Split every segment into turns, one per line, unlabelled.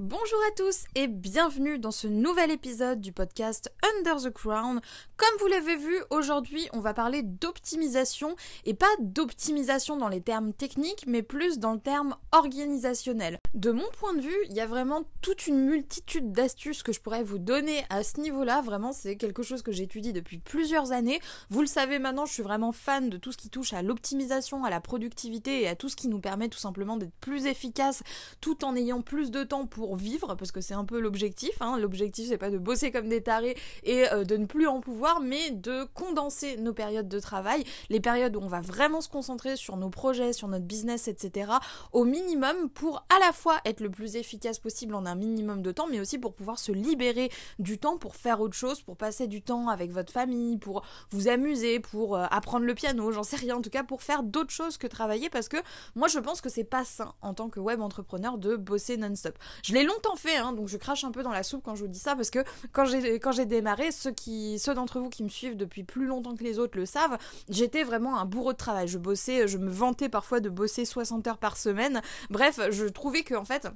Bonjour à tous et bienvenue dans ce nouvel épisode du podcast Under the Crown. Comme vous l'avez vu, aujourd'hui on va parler d'optimisation et pas d'optimisation dans les termes techniques mais plus dans le terme organisationnel. De mon point de vue, il y a vraiment toute une multitude d'astuces que je pourrais vous donner à ce niveau-là. Vraiment, c'est quelque chose que j'étudie depuis plusieurs années. Vous le savez maintenant, je suis vraiment fan de tout ce qui touche à l'optimisation, à la productivité et à tout ce qui nous permet tout simplement d'être plus efficace tout en ayant plus de temps pour vivre, parce que c'est un peu l'objectif. L'objectif, c'est pas de bosser comme des tarés et de ne plus en pouvoir, mais de condenser nos périodes de travail, les périodes où on va vraiment se concentrer sur nos projets, sur notre business, etc. au minimum pour à la fois être le plus efficace possible en un minimum de temps, mais aussi pour pouvoir se libérer du temps pour faire autre chose, pour passer du temps avec votre famille, pour vous amuser, pour apprendre le piano, j'en sais rien, en tout cas pour faire d'autres choses que travailler, parce que moi je pense que c'est pas sain en tant que web entrepreneur de bosser non-stop. Je l'ai longtemps fait, donc je crache un peu dans la soupe quand je vous dis ça, parce que quand j'ai démarré, ceux d'entre vous qui me suivent depuis plus longtemps que les autres le savent, j'étais vraiment un bourreau de travail. Je me vantais parfois de bosser 60 heures par semaine. Bref, je trouvais que en fait,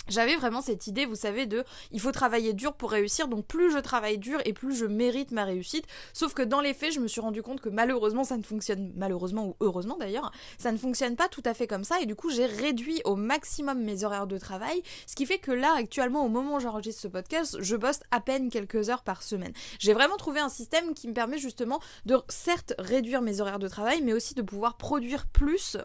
j'avais vraiment cette idée, vous savez, il faut travailler dur pour réussir, donc plus je travaille dur et plus je mérite ma réussite. Sauf que dans les faits, je me suis rendu compte que malheureusement, malheureusement ou heureusement d'ailleurs, ça ne fonctionne pas tout à fait comme ça, et du coup j'ai réduit au maximum mes horaires de travail, ce qui fait que là, actuellement, au moment où j'enregistre ce podcast, je bosse à peine quelques heures par semaine. J'ai vraiment trouvé un système qui me permet justement de, certes, réduire mes horaires de travail, mais aussi de pouvoir produire plus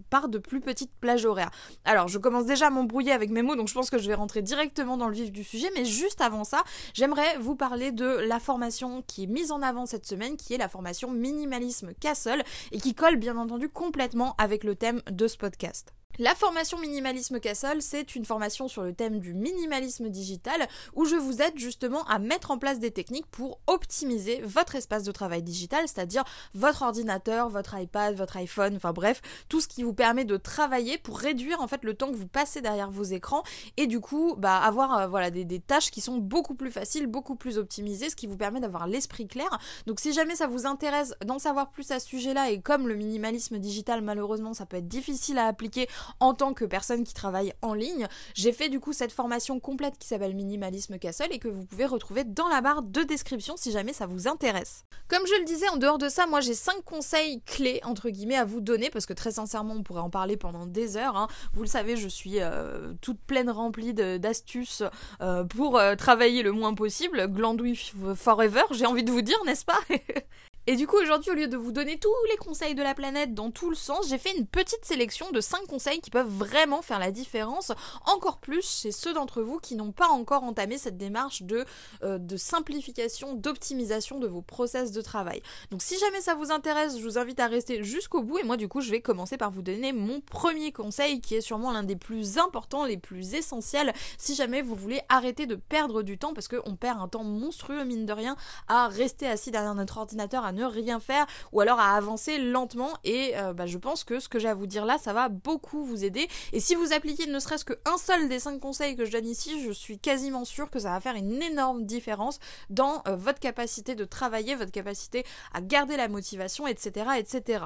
par de plus petites plages horaires. Alors, je commence déjà à m'embrouiller avec mes mots, donc je pense que je vais rentrer directement dans le vif du sujet, mais juste avant ça, j'aimerais vous parler de la formation qui est mise en avant cette semaine, qui est la formation Minimalisme Castle, et qui colle bien entendu complètement avec le thème de ce podcast. La formation Minimalisme Castle, c'est une formation sur le thème du minimalisme digital où je vous aide justement à mettre en place des techniques pour optimiser votre espace de travail digital, c'est-à-dire votre ordinateur, votre iPad, votre iPhone, enfin bref, tout ce qui vous permet de travailler pour réduire en fait le temps que vous passez derrière vos écrans et du coup avoir des tâches qui sont beaucoup plus faciles, beaucoup plus optimisées, ce qui vous permet d'avoir l'esprit clair. Donc si jamais ça vous intéresse d'en savoir plus à ce sujet-là, et comme le minimalisme digital malheureusement ça peut être difficile à appliquer en tant que personne qui travaille en ligne, j'ai fait du coup cette formation complète qui s'appelle Minimalisme Castle et que vous pouvez retrouver dans la barre de description si jamais ça vous intéresse. Comme je le disais, en dehors de ça, moi j'ai 5 conseils clés entre guillemets à vous donner, parce que très sincèrement on pourrait en parler pendant des heures. Vous le savez, je suis toute pleine remplie d'astuces pour travailler le moins possible, glandouille forever, j'ai envie de vous dire, n'est-ce pas? Et du coup, aujourd'hui, au lieu de vous donner tous les conseils de la planète dans tout le sens, j'ai fait une petite sélection de 5 conseils qui peuvent vraiment faire la différence, encore plus chez ceux d'entre vous qui n'ont pas encore entamé cette démarche de simplification, d'optimisation de vos process de travail. Donc si jamais ça vous intéresse, je vous invite à rester jusqu'au bout, et moi du coup, je vais commencer par vous donner mon premier conseil qui est sûrement l'un des plus importants, les plus essentiels, si jamais vous voulez arrêter de perdre du temps, parce qu'on perd un temps monstrueux, mine de rien, à rester assis derrière notre ordinateur, à ne rien faire ou alors à avancer lentement, et je pense que ce que j'ai à vous dire là, ça va beaucoup vous aider, et si vous appliquez ne serait-ce qu'un seul des 5 conseils que je donne ici, je suis quasiment sûre que ça va faire une énorme différence dans votre capacité de travailler, votre capacité à garder la motivation, etc., etc.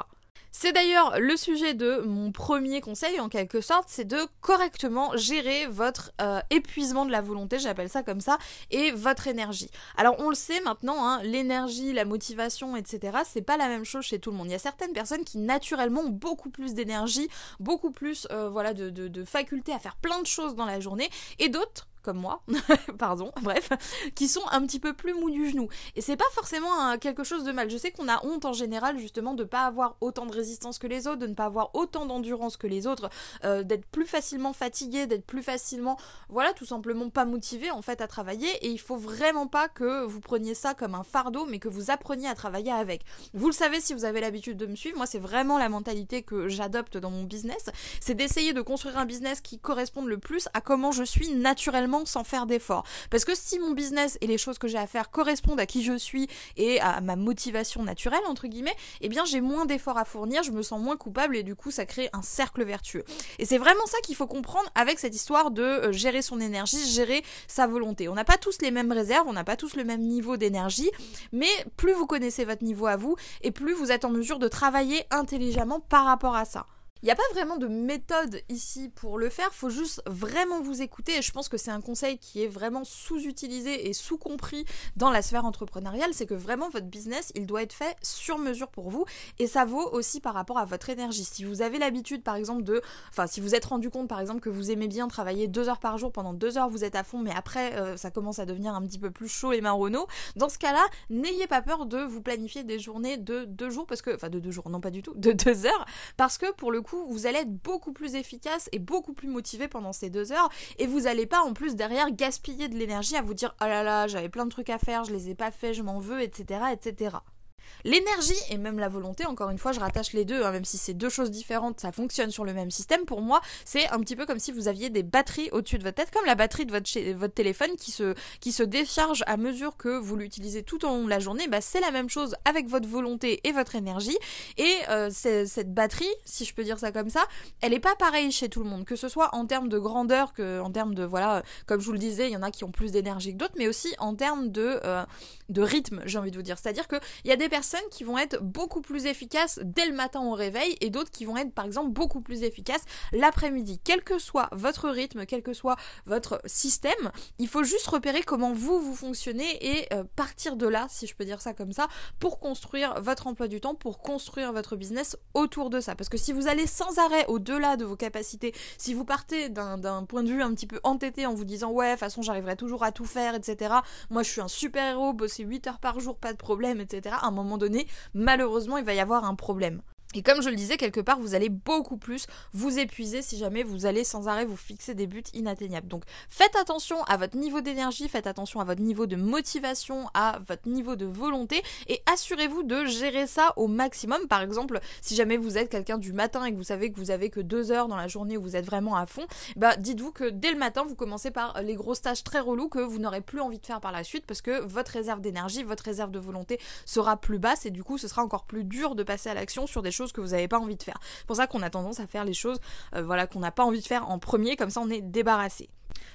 C'est d'ailleurs le sujet de mon premier conseil en quelque sorte, c'est de correctement gérer votre épuisement de la volonté, j'appelle ça comme ça, et votre énergie. Alors on le sait maintenant, l'énergie, la motivation, etc., c'est pas la même chose chez tout le monde. Il y a certaines personnes qui naturellement ont beaucoup plus d'énergie, beaucoup plus de faculté à faire plein de choses dans la journée, et d'autres, comme moi, qui sont un petit peu plus mous du genou. Et c'est pas forcément quelque chose de mal. Je sais qu'on a honte en général justement de pas avoir autant de résistance que les autres, de ne pas avoir autant d'endurance que les autres, d'être plus facilement fatigué, d'être plus facilement, tout simplement pas motivé en fait à travailler, et il faut vraiment pas que vous preniez ça comme un fardeau, mais que vous appreniez à travailler avec. Vous le savez si vous avez l'habitude de me suivre, moi c'est vraiment la mentalité que j'adopte dans mon business, c'est d'essayer de construire un business qui corresponde le plus à comment je suis naturellement sans faire d'efforts. Parce que si mon business et les choses que j'ai à faire correspondent à qui je suis et à ma motivation naturelle, entre guillemets, eh bien j'ai moins d'efforts à fournir, je me sens moins coupable, et du coup ça crée un cercle vertueux. Et c'est vraiment ça qu'il faut comprendre avec cette histoire de gérer son énergie, gérer sa volonté. On n'a pas tous les mêmes réserves, on n'a pas tous le même niveau d'énergie, mais plus vous connaissez votre niveau à vous, et plus vous êtes en mesure de travailler intelligemment par rapport à ça. Il n'y a pas vraiment de méthode ici pour le faire, faut juste vraiment vous écouter et je pense que c'est un conseil qui est vraiment sous-utilisé et sous-compris dans la sphère entrepreneuriale, c'est que vraiment votre business, il doit être fait sur mesure pour vous et ça vaut aussi par rapport à votre énergie. Si vous avez l'habitude par exemple si vous êtes rendu compte par exemple que vous aimez bien travailler 2 heures par jour, pendant 2 heures vous êtes à fond mais après ça commence à devenir un petit peu plus chaud et marronneau, dans ce cas-là, n'ayez pas peur de vous planifier des journées de 2 jours, de 2 jours, non pas du tout, de 2 heures, parce que pour le coup, vous allez être beaucoup plus efficace et beaucoup plus motivé pendant ces 2 heures et vous allez pas en plus derrière gaspiller de l'énergie à vous dire oh là là, j'avais plein de trucs à faire, je les ai pas fait, je m'en veux, etc., etc. L'énergie et même la volonté, encore une fois, je rattache les deux, même si c'est 2 choses différentes, ça fonctionne sur le même système. Pour moi, c'est un petit peu comme si vous aviez des batteries au-dessus de votre tête, comme la batterie de votre téléphone qui se décharge à mesure que vous l'utilisez tout au long de la journée. C'est la même chose avec votre volonté et votre énergie. Et cette batterie, si je peux dire ça comme ça, elle est pas pareille chez tout le monde, que ce soit en termes de grandeur, que en termes de, comme je vous le disais, il y en a qui ont plus d'énergie que d'autres, mais aussi en termes de rythme, j'ai envie de vous dire. C'est-à-dire qu'il y a des personnes qui vont être beaucoup plus efficaces dès le matin au réveil et d'autres qui vont être par exemple beaucoup plus efficaces l'après-midi. Quel que soit votre rythme, quel que soit votre système, il faut juste repérer comment vous fonctionnez et partir de là, si je peux dire ça comme ça, pour construire votre emploi du temps, pour construire votre business autour de ça. Parce que si vous allez sans arrêt au-delà de vos capacités, si vous partez d'un point de vue un petit peu entêté en vous disant ouais, de toute façon j'arriverai toujours à tout faire, etc. Moi je suis un super-héros, bosser 8 heures par jour, pas de problème, etc. À un moment donné, malheureusement, il va y avoir un problème. Et comme je le disais, quelque part, vous allez beaucoup plus vous épuiser si jamais vous allez sans arrêt vous fixer des buts inatteignables. Donc faites attention à votre niveau d'énergie, faites attention à votre niveau de motivation, à votre niveau de volonté et assurez-vous de gérer ça au maximum. Par exemple, si jamais vous êtes quelqu'un du matin et que vous savez que vous avez que 2 heures dans la journée où vous êtes vraiment à fond, dites-vous que dès le matin, vous commencez par les grosses tâches très reloues que vous n'aurez plus envie de faire par la suite parce que votre réserve d'énergie, votre réserve de volonté sera plus basse et du coup, ce sera encore plus dur de passer à l'action sur des choses que vous n'avez pas envie de faire. C'est pour ça qu'on a tendance à faire les choses qu'on n'a pas envie de faire en premier, comme ça on est débarrassé.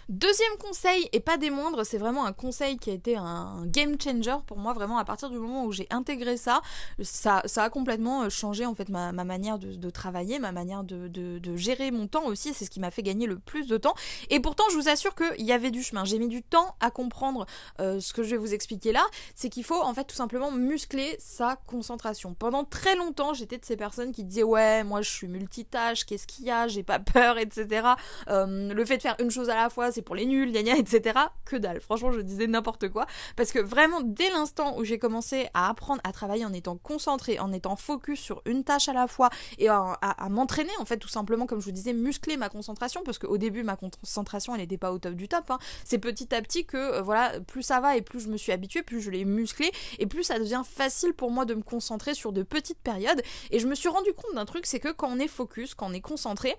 Deuxième conseil, et pas des moindres, c'est vraiment un conseil qui a été un game changer pour moi, vraiment à partir du moment où j'ai intégré ça a complètement changé en fait ma manière de travailler, ma manière de gérer mon temps aussi, c'est ce qui m'a fait gagner le plus de temps, et pourtant je vous assure qu'il y avait du chemin, j'ai mis du temps à comprendre ce que je vais vous expliquer là, c'est qu'il faut en fait tout simplement muscler sa concentration. Pendant très longtemps, j'étais de ces personnes qui disaient ouais, moi je suis multitâche, qu'est-ce qu'il y a, j'ai pas peur, etc. Le fait de faire une chose à la fois, c'est pour les nuls, gna gna, etc. Que dalle. Franchement, je disais n'importe quoi. Parce que vraiment, dès l'instant où j'ai commencé à apprendre à travailler en étant concentrée, en étant focus sur une tâche à la fois et à m'entraîner, en fait, tout simplement, comme je vous disais, muscler ma concentration. Parce qu'au début, ma concentration, elle n'était pas au top du top. C'est petit à petit que, plus ça va et plus je me suis habituée, plus je l'ai musclé et plus ça devient facile pour moi de me concentrer sur de petites périodes. Et je me suis rendu compte d'un truc, c'est que quand on est focus, quand on est concentré,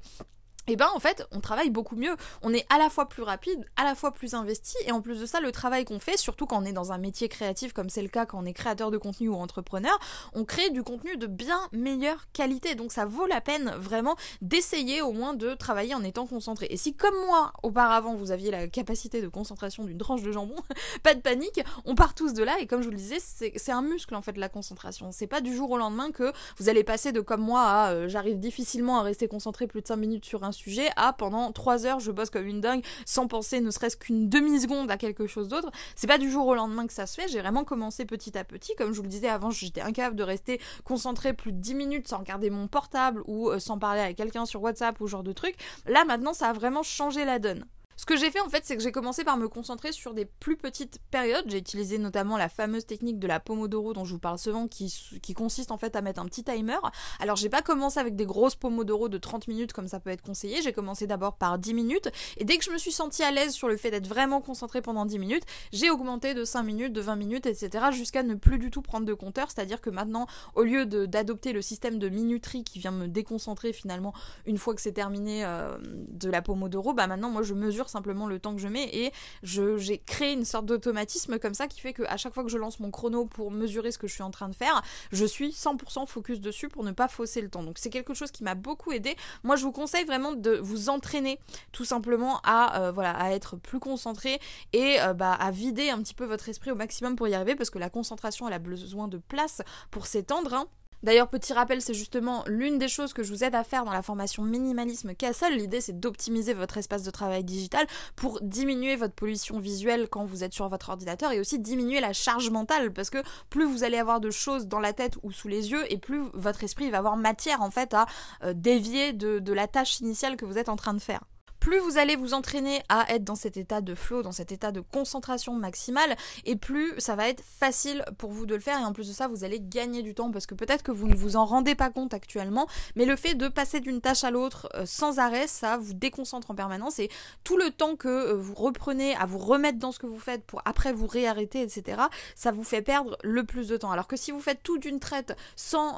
et en fait, on travaille beaucoup mieux. On est à la fois plus rapide, à la fois plus investi, et en plus de ça, le travail qu'on fait, surtout quand on est dans un métier créatif, comme c'est le cas quand on est créateur de contenu ou entrepreneur, on crée du contenu de bien meilleure qualité. Donc ça vaut la peine vraiment d'essayer au moins de travailler en étant concentré. Et si, comme moi, auparavant, vous aviez la capacité de concentration d'une tranche de jambon, pas de panique, on part tous de là, et comme je vous le disais, c'est un muscle en fait, la concentration. C'est pas du jour au lendemain que vous allez passer de comme moi à j'arrive difficilement à rester concentré plus de 5 minutes sur un sujet à pendant 3 heures je bosse comme une dingue sans penser ne serait-ce qu'une demi-seconde à quelque chose d'autre. C'est pas du jour au lendemain que ça se fait, j'ai vraiment commencé petit à petit. Comme je vous le disais avant, j'étais incapable de rester concentré plus de 10 minutes sans regarder mon portable ou sans parler à quelqu'un sur WhatsApp ou ce genre de truc. Là maintenant ça a vraiment changé la donne. Ce que j'ai fait en fait, c'est que j'ai commencé par me concentrer sur des plus petites périodes. J'ai utilisé notamment la fameuse technique de la Pomodoro dont je vous parle souvent, qui consiste en fait à mettre un petit timer. Alors j'ai pas commencé avec des grosses Pomodoro de 30 minutes comme ça peut être conseillé, j'ai commencé d'abord par 10 minutes et dès que je me suis sentie à l'aise sur le fait d'être vraiment concentrée pendant 10 minutes, j'ai augmenté de 5 minutes, de 20 minutes, etc. jusqu'à ne plus du tout prendre de compteur, c'est-à-dire que maintenant, au lieu d'adopter le système de minuterie qui vient me déconcentrer finalement une fois que c'est terminé de la Pomodoro, maintenant moi je mesure simplement le temps que je mets et j'ai créé une sorte d'automatisme comme ça qui fait qu'à chaque fois que je lance mon chrono pour mesurer ce que je suis en train de faire, je suis 100% focus dessus pour ne pas fausser le temps. Donc c'est quelque chose qui m'a beaucoup aidé. Moi je vous conseille vraiment de vous entraîner tout simplement à être plus concentré et à vider un petit peu votre esprit au maximum pour y arriver parce que la concentration elle a besoin de place pour s'étendre. D'ailleurs, petit rappel, c'est justement l'une des choses que je vous aide à faire dans la formation Minimalisme Castle. L'idée, c'est d'optimiser votre espace de travail digital pour diminuer votre pollution visuelle quand vous êtes sur votre ordinateur et aussi diminuer la charge mentale, parce que plus vous allez avoir de choses dans la tête ou sous les yeux et plus votre esprit va avoir matière en fait à dévier de la tâche initiale que vous êtes en train de faire. Plus vous allez vous entraîner à être dans cet état de flow, dans cet état de concentration maximale, et plus ça va être facile pour vous de le faire, et en plus de ça, vous allez gagner du temps, parce que peut-être que vous ne vous en rendez pas compte actuellement, mais le fait de passer d'une tâche à l'autre sans arrêt, ça vous déconcentre en permanence, et tout le temps que vous reprenez à vous remettre dans ce que vous faites pour après vous réarrêter, etc., ça vous fait perdre le plus de temps. Alors que si vous faites tout d'une traite sans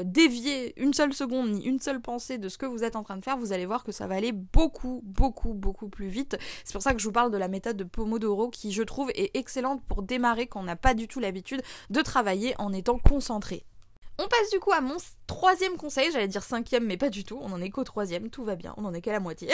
dévier une seule seconde ni une seule pensée de ce que vous êtes en train de faire, vous allez voir que ça va aller beaucoup plus vite. C'est pour ça que je vous parle de la méthode de Pomodoro qui, je trouve, est excellente pour démarrer quand on n'a pas du tout l'habitude de travailler en étant concentré. On passe du coup à mon troisième conseil, j'allais dire cinquième mais pas du tout, on en est qu'au troisième, tout va bien, on en est qu'à la moitié.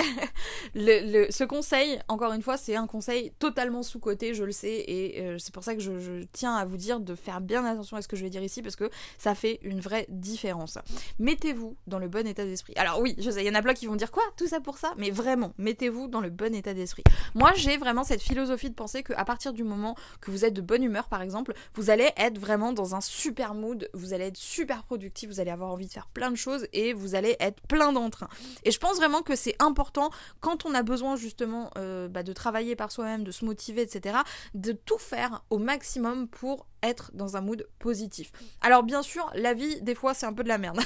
Ce conseil, encore une fois, c'est un conseil totalement sous-coté, je le sais, et c'est pour ça que je tiens à vous dire de faire bien attention à ce que je vais dire ici, parce que ça fait une vraie différence. Mettez-vous dans le bon état d'esprit. Alors oui, je sais, il y en a plein qui vont dire quoi, tout ça pour ça, mais vraiment, mettez-vous dans le bon état d'esprit. Moi, j'ai vraiment cette philosophie de penser qu'à partir du moment que vous êtes de bonne humeur, par exemple, vous allez être vraiment dans un super mood, vous allez être super productif, vous allez avoir envie de faire plein de choses et vous allez être plein d'entrain. Et je pense vraiment que c'est important quand on a besoin justement de travailler par soi-même, de se motiver, etc., de tout faire au maximum pour être dans un mood positif. Alors bien sûr, la vie, des fois, c'est un peu de la merde.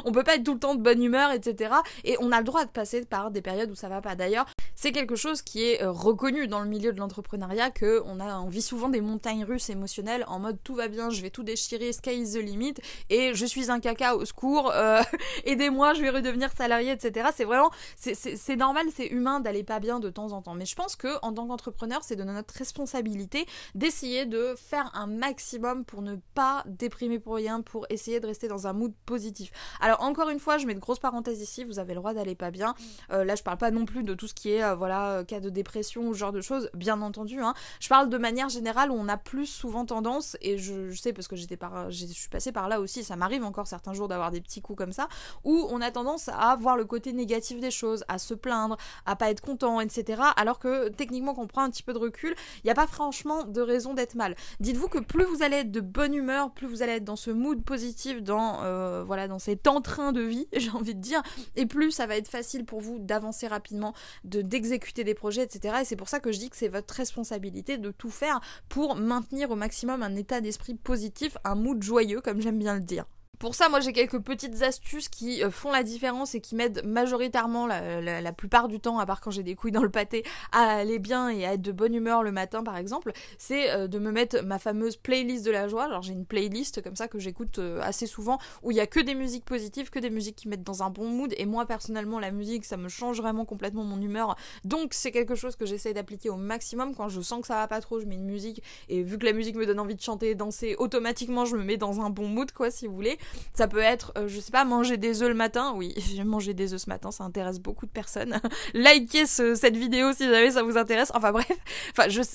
On peut pas être tout le temps de bonne humeur, etc. Et on a le droit de passer par des périodes où ça va pas. D'ailleurs, c'est quelque chose qui est reconnu dans le milieu de l'entrepreneuriat, on vit souvent des montagnes russes émotionnelles en mode tout va bien, je vais tout déchirer, sky is the limit, et je suis un caca, au secours, aidez-moi, je vais redevenir salarié, etc. C'est vraiment, c'est normal, c'est humain d'aller pas bien de temps en temps. Mais je pense que en tant qu'entrepreneur, c'est de notre responsabilité d'essayer de faire un maximum pour ne pas déprimer pour rien, pour essayer de rester dans un mood positif. Alors encore une fois, je mets de grosses parenthèses ici, vous avez le droit d'aller pas bien. Là je parle pas non plus de tout ce qui est cas de dépression ou ce genre de choses, bien entendu, hein. Je parle de manière générale où on a plus souvent tendance, et je sais parce que je suis passée par là aussi, ça m'arrive encore certains jours d'avoir des petits coups comme ça, où on a tendance à voir le côté négatif des choses, à se plaindre, à pas être content, etc. Alors que techniquement, quand on prend un petit peu de recul, il n'y a pas franchement de raison d'être mal. Dites-vous que plus vous allez être de bonne humeur, plus vous allez être dans ce mood positif, dans cet entrain de vie, j'ai envie de dire, et plus ça va être facile pour vous d'avancer rapidement, d'exécuter des projets, etc. Et c'est pour ça que je dis que c'est votre responsabilité de tout faire pour maintenir au maximum un état d'esprit positif, un mood joyeux, comme j'aime bien le dire. Pour ça, moi j'ai quelques petites astuces qui font la différence et qui m'aident majoritairement la plupart du temps, à part quand j'ai des couilles dans le pâté, à aller bien et à être de bonne humeur le matin par exemple. C'est de me mettre ma fameuse playlist de la joie. Alors j'ai une playlist comme ça que j'écoute assez souvent, où il y a que des musiques positives, que des musiques qui mettent dans un bon mood, et moi personnellement la musique ça me change vraiment complètement mon humeur, donc c'est quelque chose que j'essaie d'appliquer au maximum. Quand je sens que ça va pas trop, je mets une musique, et vu que la musique me donne envie de chanter et danser, automatiquement je me mets dans un bon mood, quoi, si vous voulez. Ça peut être, je sais pas, manger des œufs le matin. Oui, j'ai mangé des œufs ce matin, ça intéresse beaucoup de personnes. Likez cette vidéo si jamais ça vous intéresse. Enfin bref,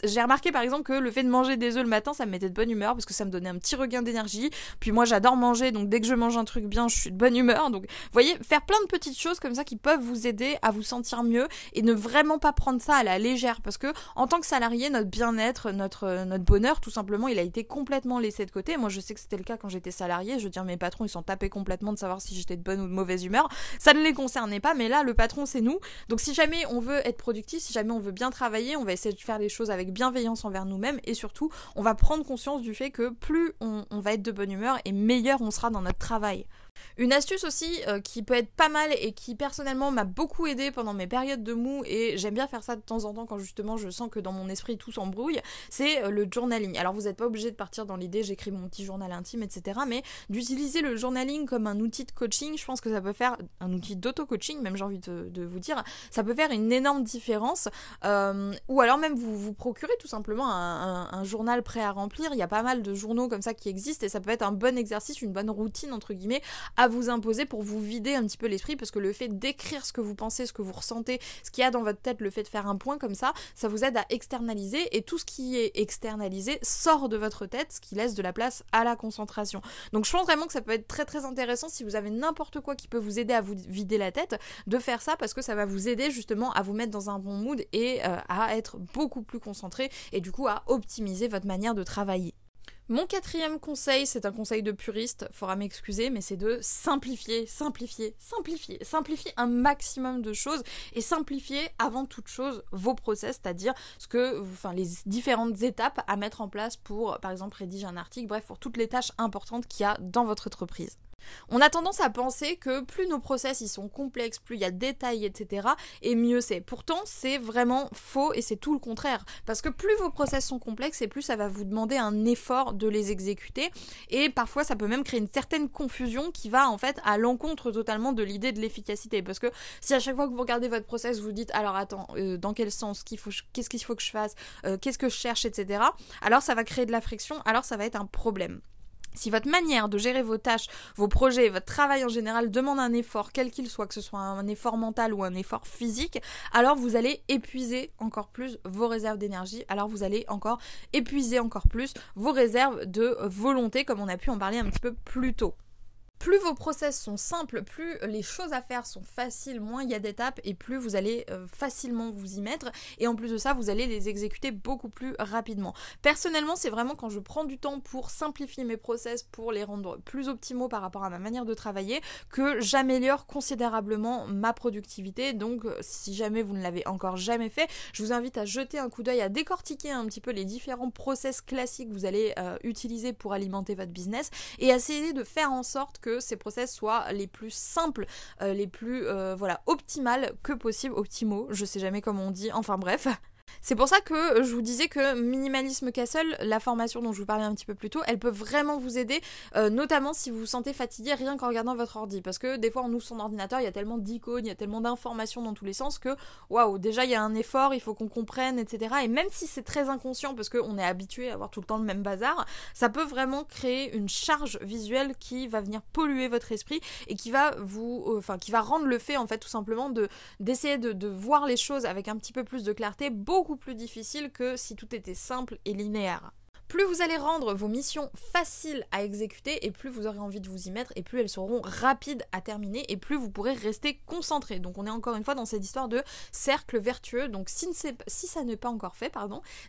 j'ai remarqué par exemple que le fait de manger des œufs le matin, ça me mettait de bonne humeur parce que ça me donnait un petit regain d'énergie. Puis moi j'adore manger, donc dès que je mange un truc bien, je suis de bonne humeur. Donc vous voyez, faire plein de petites choses comme ça qui peuvent vous aider à vous sentir mieux et ne vraiment pas prendre ça à la légère, parce que en tant que salarié, notre bien-être, notre bonheur, tout simplement, il a été complètement laissé de côté. Moi je sais que c'était le cas quand j'étais salarié. Je veux dire, mes patrons ils s'en tapaient complètement de savoir si j'étais de bonne ou de mauvaise humeur, ça ne les concernait pas, mais là le patron c'est nous. Donc si jamais on veut être productif, si jamais on veut bien travailler, on va essayer de faire les choses avec bienveillance envers nous-mêmes, et surtout on va prendre conscience du fait que plus on va être de bonne humeur et meilleur on sera dans notre travail. Une astuce aussi qui peut être pas mal et qui personnellement m'a beaucoup aidé pendant mes périodes de mou, et j'aime bien faire ça de temps en temps quand justement je sens que dans mon esprit tout s'embrouille, c'est le journaling. Alors vous n'êtes pas obligé de partir dans l'idée j'écris mon petit journal intime, etc., mais d'utiliser le journaling comme un outil de coaching, je pense que ça peut faire un outil d'auto-coaching, même j'ai envie de vous dire, ça peut faire une énorme différence, ou alors même vous procurez tout simplement un journal prêt à remplir. Il y a pas mal de journaux comme ça qui existent et ça peut être un bon exercice, une bonne routine entre guillemets à vous imposer pour vous vider un petit peu l'esprit, parce que le fait d'écrire ce que vous pensez, ce que vous ressentez, ce qu'il y a dans votre tête, le fait de faire un point comme ça vous aide à externaliser, et tout ce qui est externalisé sort de votre tête, ce qui laisse de la place à la concentration. Donc je pense vraiment que ça peut être très très intéressant, si vous avez n'importe quoi qui peut vous aider à vous vider la tête, de faire ça, parce que ça va vous aider justement à vous mettre dans un bon mood et à être beaucoup plus concentré, et du coup à optimiser votre manière de travailler. Mon 4e conseil, c'est un conseil de puriste, faudra m'excuser, mais c'est de simplifier un maximum de choses, et simplifier avant toute chose vos process, c'est-à-dire les différentes étapes à mettre en place pour, par exemple, rédiger un article, bref, pour toutes les tâches importantes qu'il y a dans votre entreprise. On a tendance à penser que plus nos process ils sont complexes, plus il y a de détails, etc. et mieux c'est. Pourtant, c'est vraiment faux, et c'est tout le contraire. Parce que plus vos process sont complexes, et plus ça va vous demander un effort de les exécuter. Et parfois, ça peut même créer une certaine confusion qui va en fait à l'encontre totalement de l'idée de l'efficacité. Parce que si à chaque fois que vous regardez votre process, vous dites alors attends, dans quel sens, qu'est-ce qu'il faut que je fasse, qu'est-ce que je cherche, etc. Alors ça va créer de la friction, alors ça va être un problème. Si votre manière de gérer vos tâches, vos projets, votre travail en général demande un effort, quel qu'il soit, que ce soit un effort mental ou un effort physique, alors vous allez épuiser encore plus vos réserves d'énergie, alors vous allez encore épuiser encore plus vos réserves de volonté, comme on a pu en parler un petit peu plus tôt. Plus vos process sont simples, plus les choses à faire sont faciles, moins il y a d'étapes, et plus vous allez facilement vous y mettre, et en plus de ça, vous allez les exécuter beaucoup plus rapidement. Personnellement, c'est vraiment quand je prends du temps pour simplifier mes process, pour les rendre plus optimaux par rapport à ma manière de travailler, que j'améliore considérablement ma productivité. Donc si jamais vous ne l'avez encore jamais fait, je vous invite à jeter un coup d'œil, à décortiquer un petit peu les différents process classiques que vous allez utiliser pour alimenter votre business, et essayer de faire en sorte que ces process soient les plus simples, les plus optimales que possible, optimaux, je sais jamais comment on dit, enfin bref. C'est pour ça que je vous disais que Minimalisme Castle, la formation dont je vous parlais un petit peu plus tôt, elle peut vraiment vous aider, notamment si vous vous sentez fatigué rien qu'en regardant votre ordi, parce que des fois on ouvre son ordinateur, il y a tellement d'icônes, il y a tellement d'informations dans tous les sens que waouh, déjà il y a un effort, il faut qu'on comprenne, etc. Et même si c'est très inconscient, parce qu'on est habitué à avoir tout le temps le même bazar, ça peut vraiment créer une charge visuelle qui va venir polluer votre esprit, et qui va qui va rendre le fait en fait tout simplement d'essayer de voir les choses avec un petit peu plus de clarté beaucoup plus difficile que si tout était simple et linéaire. Plus vous allez rendre vos missions faciles à exécuter, et plus vous aurez envie de vous y mettre, et plus elles seront rapides à terminer, et plus vous pourrez rester concentré. Donc on est encore une fois dans cette histoire de cercle vertueux. Donc si ça n'est pas encore fait,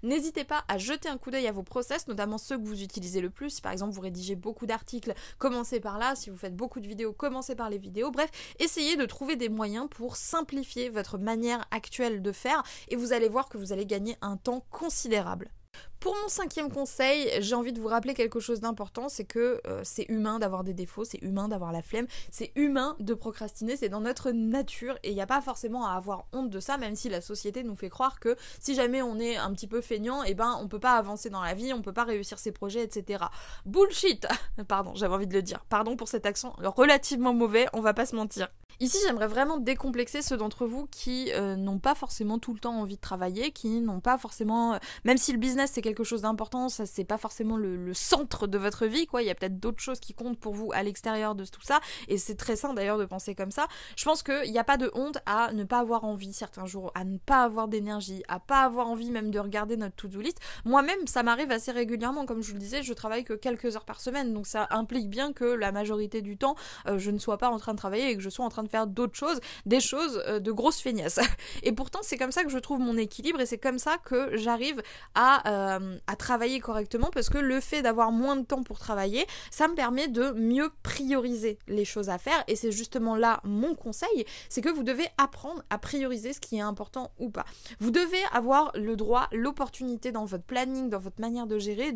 n'hésitez pas à jeter un coup d'œil à vos process, notamment ceux que vous utilisez le plus. Si par exemple vous rédigez beaucoup d'articles, commencez par là. Si vous faites beaucoup de vidéos, commencez par les vidéos. Bref, essayez de trouver des moyens pour simplifier votre manière actuelle de faire, et vous allez voir que vous allez gagner un temps considérable. Pour mon 5e conseil, j'ai envie de vous rappeler quelque chose d'important, c'est que c'est humain d'avoir des défauts, c'est humain d'avoir la flemme, c'est humain de procrastiner, c'est dans notre nature, et il n'y a pas forcément à avoir honte de ça, même si la société nous fait croire que si jamais on est un petit peu feignant, on peut pas avancer dans la vie, on peut pas réussir ses projets, etc. Bullshit. Pardon, j'avais envie de le dire. Pardon pour cet accent relativement mauvais, on va pas se mentir. Ici, j'aimerais vraiment décomplexer ceux d'entre vous qui n'ont pas forcément tout le temps envie de travailler, qui n'ont pas forcément... même si le business c'est quelque chose d'important, ça c'est pas forcément le centre de votre vie, quoi. Il y a peut-être d'autres choses qui comptent pour vous à l'extérieur de tout ça, et c'est très sain d'ailleurs de penser comme ça. Je pense qu'il n'y a pas de honte à ne pas avoir envie certains jours, à ne pas avoir d'énergie, à pas avoir envie même de regarder notre to-do list. Moi-même, ça m'arrive assez régulièrement, comme je vous le disais, je travaille que quelques heures par semaine, donc ça implique bien que la majorité du temps, je ne sois pas en train de travailler et que je sois en train de faire d'autres choses, des choses de grosses feignasses. Et pourtant, c'est comme ça que je trouve mon équilibre, et c'est comme ça que j'arrive à travailler correctement, parce que le fait d'avoir moins de temps pour travailler, ça me permet de mieux prioriser les choses à faire, et c'est justement là mon conseil, c'est que vous devez apprendre à prioriser ce qui est important ou pas. Vous devez avoir le droit, l'opportunité dans votre planning, dans votre manière de gérer,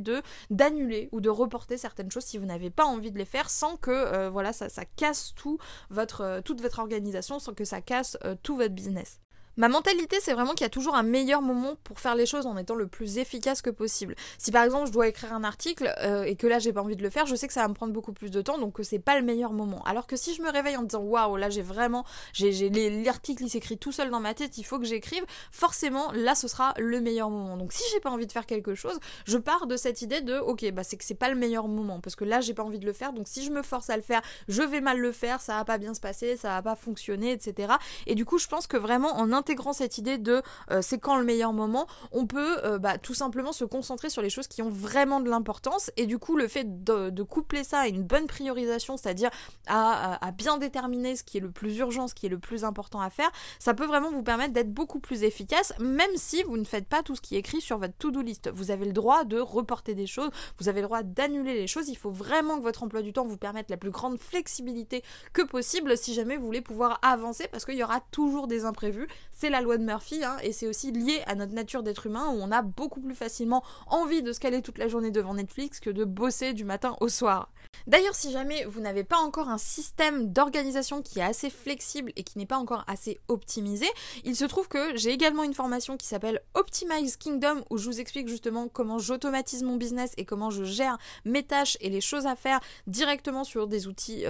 d'annuler ou de reporter certaines choses si vous n'avez pas envie de les faire, sans que ça casse toute votre organisation, sans que ça casse tout votre business. Ma mentalité, c'est vraiment qu'il y a toujours un meilleur moment pour faire les choses en étant le plus efficace que possible. Si par exemple je dois écrire un article et que là j'ai pas envie de le faire, je sais que ça va me prendre beaucoup plus de temps, donc c'est pas le meilleur moment. Alors que si je me réveille en me disant waouh, là l'article il s'écrit tout seul dans ma tête, il faut que j'écrive, forcément là ce sera le meilleur moment. Donc si j'ai pas envie de faire quelque chose, je pars de cette idée de ok, bah c'est que c'est pas le meilleur moment parce que là j'ai pas envie de le faire, donc si je me force à le faire, je vais mal le faire, ça va pas bien se passer, ça va pas fonctionner, etc. Et du coup je pense que vraiment en intégrant cette idée de c'est quand le meilleur moment, on peut tout simplement se concentrer sur les choses qui ont vraiment de l'importance, et du coup le fait de coupler ça à une bonne priorisation, c'est-à-dire à bien déterminer ce qui est le plus urgent, ce qui est le plus important à faire, ça peut vraiment vous permettre d'être beaucoup plus efficace, même si vous ne faites pas tout ce qui est écrit sur votre to-do list. Vous avez le droit de reporter des choses, vous avez le droit d'annuler les choses, il faut vraiment que votre emploi du temps vous permette la plus grande flexibilité que possible si jamais vous voulez pouvoir avancer, parce qu'il y aura toujours des imprévus, c'est la loi de Murphy, et c'est aussi lié à notre nature d'être humain où on a beaucoup plus facilement envie de se caler toute la journée devant Netflix que de bosser du matin au soir. D'ailleurs, si jamais vous n'avez pas encore un système d'organisation qui est assez flexible et qui n'est pas encore assez optimisé, il se trouve que j'ai également une formation qui s'appelle Optimize Kingdom où je vous explique justement comment j'automatise mon business et comment je gère mes tâches et les choses à faire directement sur des outils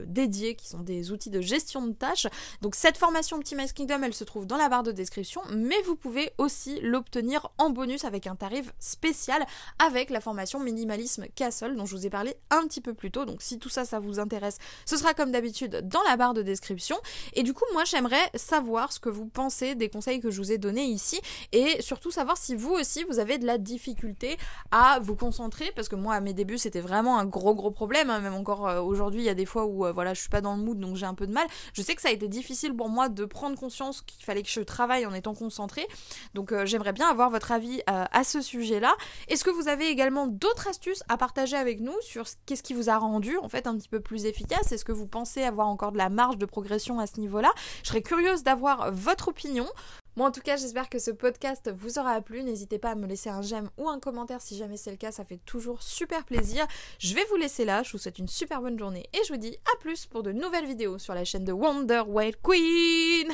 dédiés qui sont des outils de gestion de tâches. Donc cette formation Optimize Kingdom, elle se trouve dans la barre de description, mais vous pouvez aussi l'obtenir en bonus avec un tarif spécial avec la formation Minimalisme Castle dont je vous ai parlé un petit peu plus tôt. Donc si tout ça, ça vous intéresse, ce sera comme d'habitude dans la barre de description. Et du coup, moi, j'aimerais savoir ce que vous pensez des conseils que je vous ai donnés ici et surtout savoir si vous aussi, vous avez de la difficulté à vous concentrer, parce que moi, à mes débuts, c'était vraiment un gros problème, même encore aujourd'hui, il y a des fois où je suis pas dans le mood, donc j'ai un peu de mal. Je sais que ça a été difficile pour moi de prendre conscience qu'il fallait que je travaille en étant concentrée, donc j'aimerais bien avoir votre avis à ce sujet-là. Est-ce que vous avez également d'autres astuces à partager avec nous sur qu'est-ce qui vous a rendu en fait un petit peu plus efficace? Est-ce que vous pensez avoir encore de la marge de progression à ce niveau-là? Je serais curieuse d'avoir votre opinion. Moi en tout cas, j'espère que ce podcast vous aura plu. N'hésitez pas à me laisser un j'aime ou un commentaire si jamais c'est le cas, ça fait toujours super plaisir. Je vais vous laisser là, je vous souhaite une super bonne journée et je vous dis à plus pour de nouvelles vidéos sur la chaîne de Wonder White Queen.